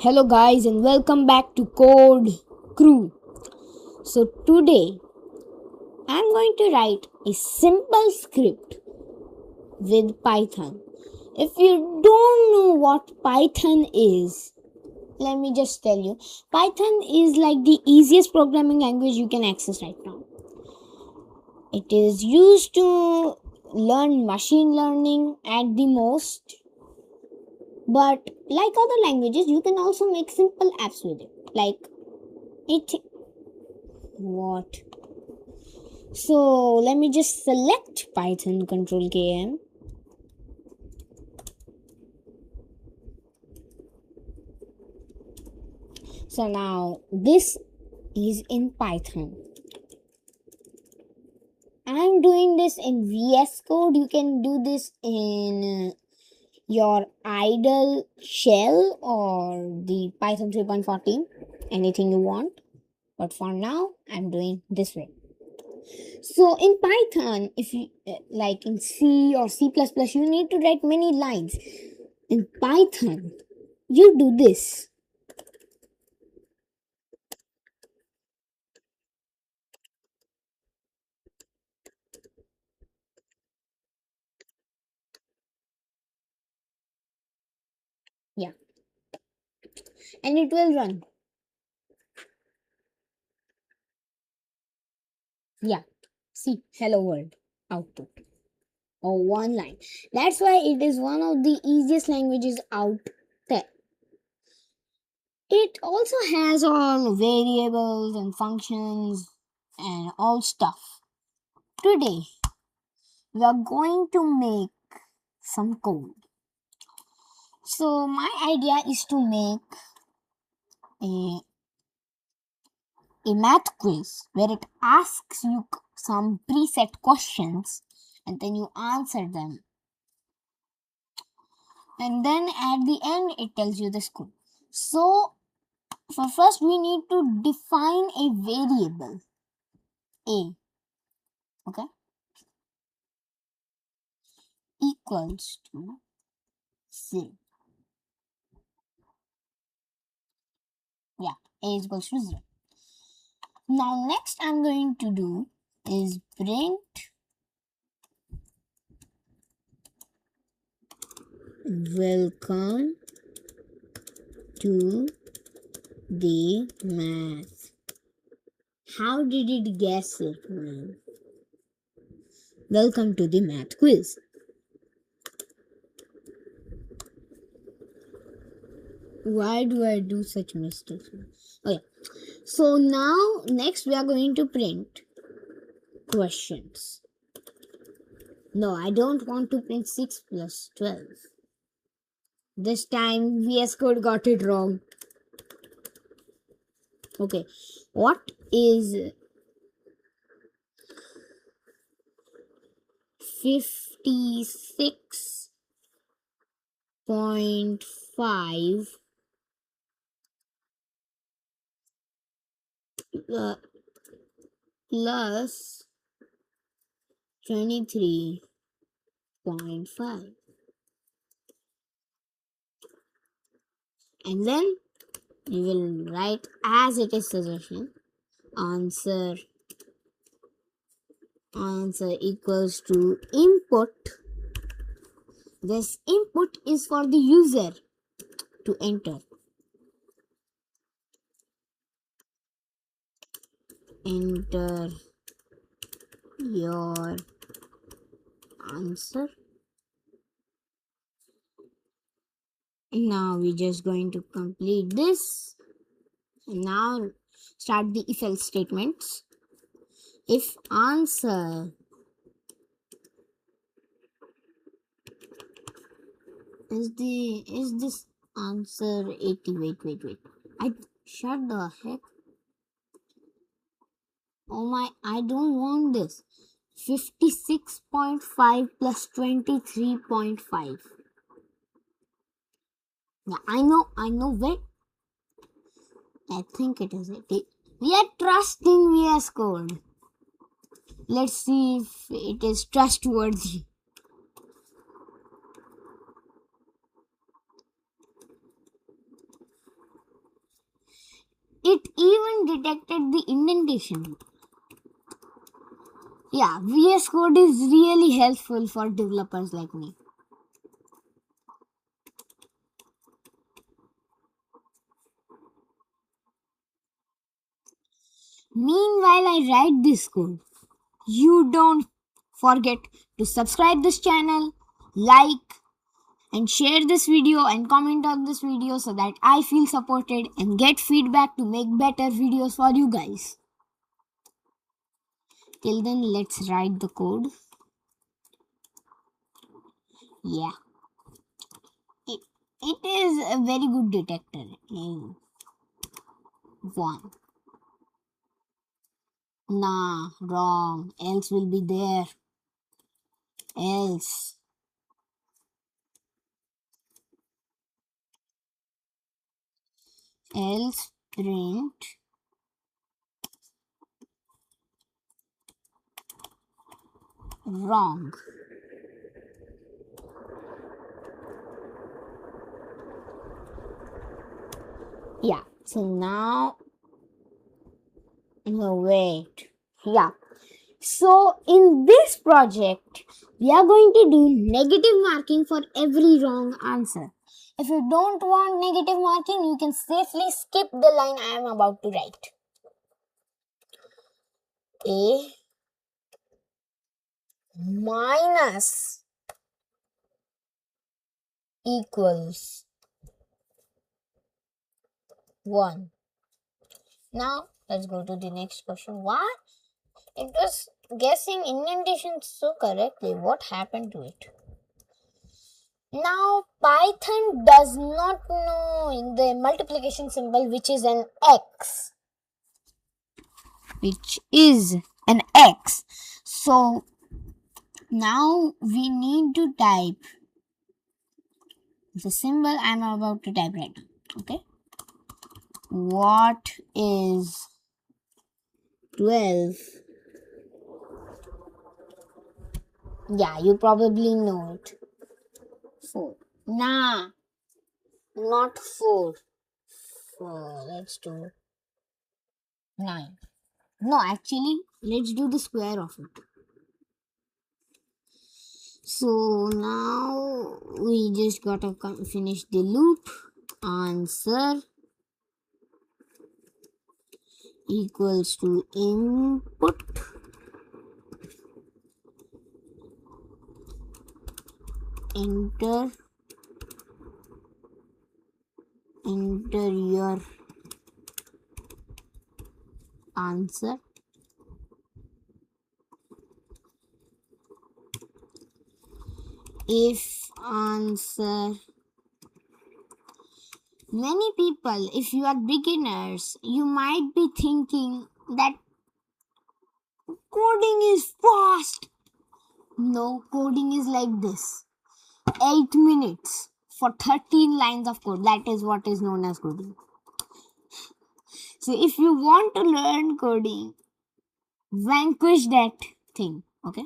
Hello guys and welcome back to Code Crew. So today I'm going to write a simple script with Python. If you don't know what Python is, let me just tell you. Python is like the easiest programming language you can access right now. It is used to learn machine learning at the most. But like other languages, you can also make simple apps with it. Like it what? So let me just select Python Control KM. So now this is in Python. I'm doing this in VS Code. You can do this in your idle shell or the Python 3.14, anything you want. But for now, I'm doing this way. So in Python, if you like in C or C++, you need to write many lines. In Python, you do this. Yeah. And it will run. Yeah. See, hello world output. Or one line. That's why it is one of the easiest languages out there. It also has all variables and functions and all stuff. Today, we are going to make some code. So my idea is to make a, a math quiz where it asks you some preset questions and then you answer them. And then at the end, it tells you the score. So for first, we need to define a variable a, okay, equals to 0. Yeah, a is equals to 0. Now next I'm going to do is print welcome to the math. How did it guess it, man? Welcome to the math quiz. Why do I do such mistakes? Okay. So now next we are going to print questions. No, I don't want to print 6 plus 12. This time VS Code got it wrong. Okay. What is 56.5 plus 23.5? And then you will write as it is suggestion. Answer equals to input. This input is for the user to enter. Enter your answer. Now we're just going to complete this. Now start the if else statements. If answer is this answer 80? Wait. Shut the heck. Oh my, I don't want this. 56.5 plus 23.5. Yeah, I know. Wait. I think it is 80. We are trusting VS Code. Let's see if it is trustworthy. It even detected the indentation. Yeah, VS Code is really helpful for developers like me. Meanwhile, I write this code. You don't forget to subscribe this channel, like and share this video and comment on this video so that I feel supported and get feedback to make better videos for you guys. Till then, let's write the code. Yeah, it is a very good detector. One. Nah, wrong. Else will be there. Else. Else print wrong. Yeah, so now, no, wait. Yeah, so in this project, we are going to do negative marking for every wrong answer. If you don't want negative marking, you can safely skip the line I am about to write. A minus equals 1. Now, let's go to the next question. Why? It was guessing indentation so correctly. What happened to it? Now, Python does not know the multiplication symbol, which is an X. So, now we need to type the symbol I'm about to type right now. Okay. What is 12? Yeah, you probably know it. 4. Nah, not 4. Let's do 9. No, actually, let's do the square of it. So now we just gotta finish the loop. Answer equals to input enter your answer. If answer, many people, if you are beginners, you might be thinking that coding is fast. No, coding is like this. 8 minutes for 13 lines of code. That is what is known as coding. So if you want to learn coding, vanquish that thing. Okay.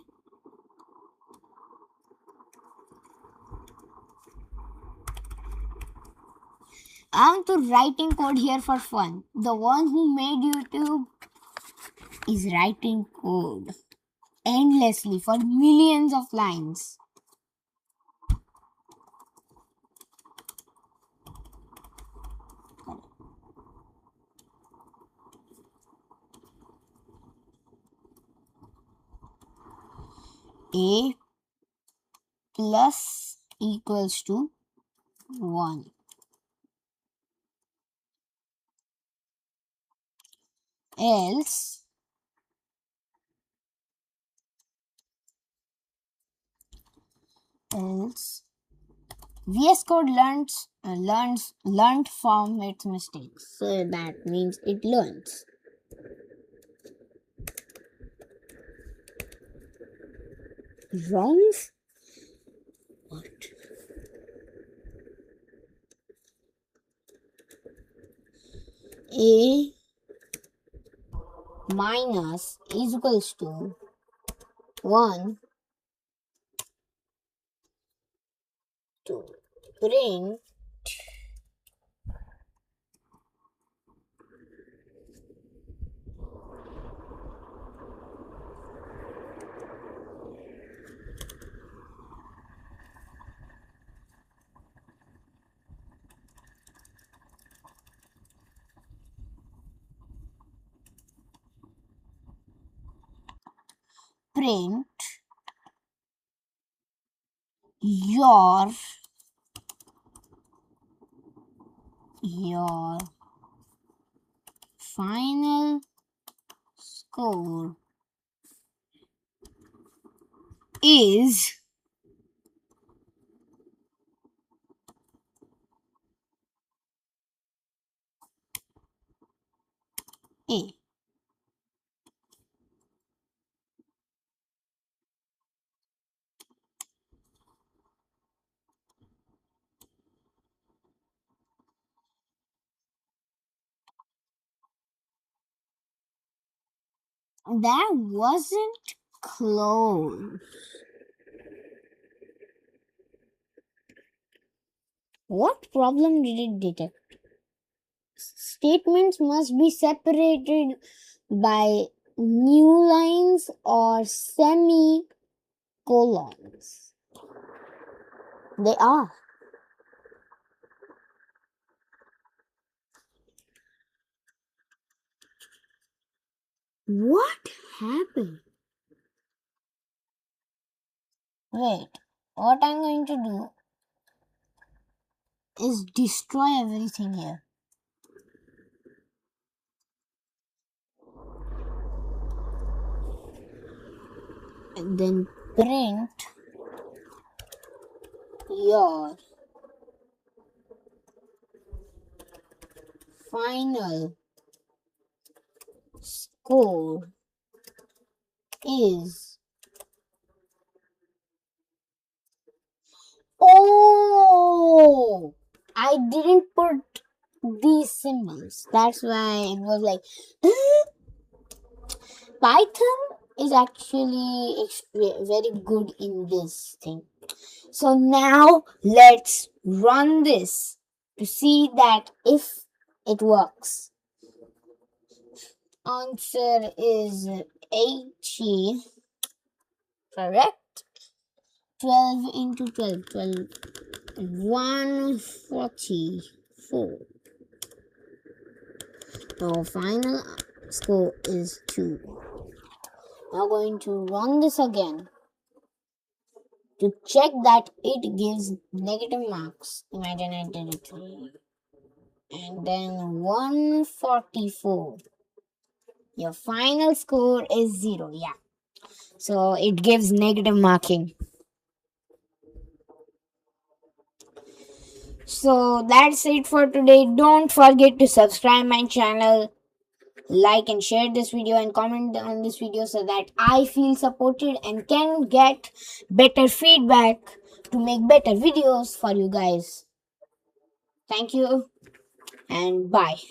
I'm to writing code here for fun. The one who made YouTube is writing code endlessly for millions of lines. A plus equals to 1. Else VS Code learned from its mistakes. So that means it learns. Wrongs? What? A minus is equals to 1 to print print your final score is A. That wasn't close. What problem did it detect? Statements must be separated by new lines or semicolons. They are. What happened? Wait, what I'm going to do is destroy everything here. And then print your final score is. Oh, I didn't put these symbols. That's why it was like Python is actually very good in this thing. So now let's run this to see that if it works. Answer is 80. Correct? 12 into 12. 144. Our final score is 2. Now going to run this again to check that it gives negative marks. Imagine I did it. And then 144. Your final score is 0. Yeah. So it gives negative marking. So that's it for today. Don't forget to subscribe my channel, like and share this video, and comment on this video so that I feel supported and can get better feedback to make better videos for you guys. Thank you and bye.